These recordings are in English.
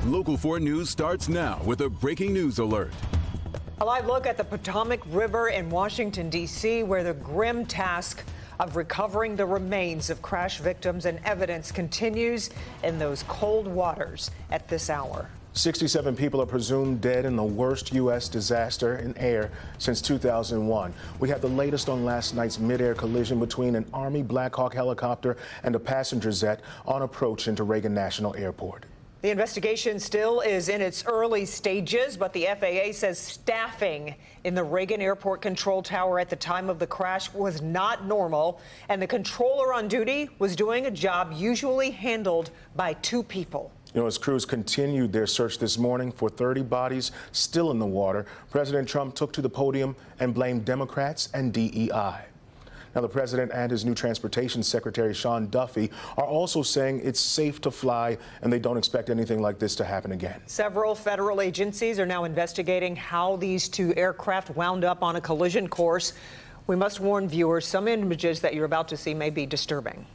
Local 4 News starts now with a breaking news alert. A live look at the Potomac River in Washington, D.C., where the grim task of recovering the remains of crash victims and evidence continues in those cold waters at this hour. 67 people are presumed dead in the worst U.S. disaster in air since 2001. We have the latest on last night's mid-air collision between an Army Black Hawk helicopter and a passenger jet on approach into Reagan National Airport. The investigation still is in its early stages, but the FAA says staffing in the Reagan Airport Control Tower at the time of the crash was not normal, and the controller on duty was doing a job usually handled by 2 people. You know, as crews continued their search this morning for 30 bodies still in the water, President Trump took to the podium and blamed Democrats and DEI. Now, the president and his new transportation secretary, Sean Duffy, are also saying it's safe to fly and they don't expect anything like this to happen again. Several federal agencies are now investigating how these 2 aircraft wound up on a collision course. We must warn viewers, some images that you're about to see may be disturbing.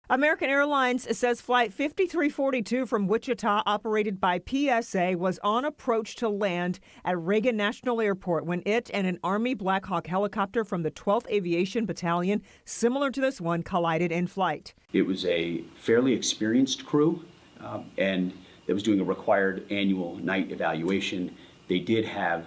American Airlines says Flight 5342 from Wichita, operated by PSA, was on approach to land at Reagan National Airport when it and an Army Black Hawk helicopter from the 12th Aviation Battalion, similar to this one, collided in flight. It was a fairly experienced crew, and it was doing a required annual night evaluation. They did have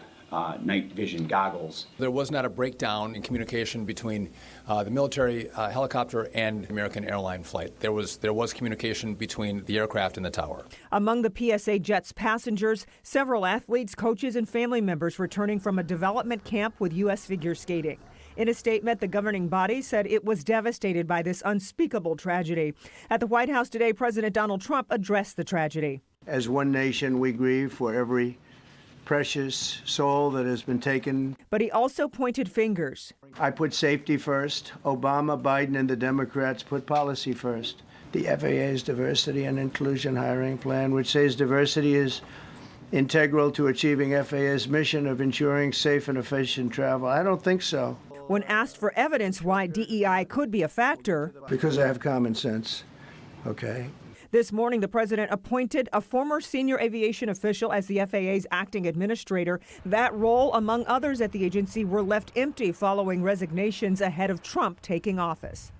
night vision goggles. There was not a breakdown in communication between the military helicopter and American airline flight. There was communication between the aircraft and the tower. Among the PSA jet's passengers, several athletes, coaches, and family members returning from a development camp with U.S. figure skating. In a statement, the governing body said it was devastated by this unspeakable tragedy. At the White House today, President Donald Trump addressed the tragedy. As one nation, we grieve for every precious soul that has been taken. But he also pointed fingers. I put safety first. Obama, Biden, and the Democrats put policy first. The FAA's diversity and inclusion hiring plan, which says diversity is integral to achieving FAA's mission of ensuring safe and efficient travel. I don't think so. When asked for evidence why DEI could be a factor. Because I have common sense, okay? This morning, the president appointed a former senior aviation official as the FAA's acting administrator. That role, among others at the agency, were left empty following resignations ahead of Trump taking office.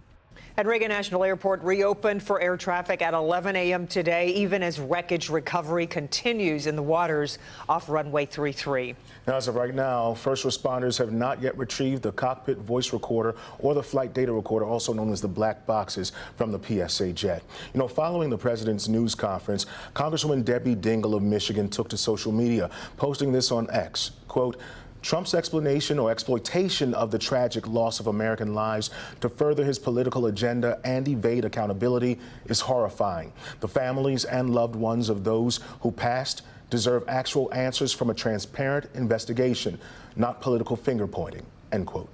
At Reagan National Airport reopened for air traffic at 11 a.m. today, even as wreckage recovery continues in the waters off runway 33. Now, as of right now, first responders have not yet retrieved the cockpit voice recorder or the flight data recorder, also known as the black boxes, from the PSA jet. You know, following the president's news conference, Congresswoman Debbie Dingell of Michigan took to social media, posting this on X, quote, Trump's explanation or exploitation of the tragic loss of American lives to further his political agenda and evade accountability is horrifying. The families and loved ones of those who passed deserve actual answers from a transparent investigation, not political finger pointing, end quote.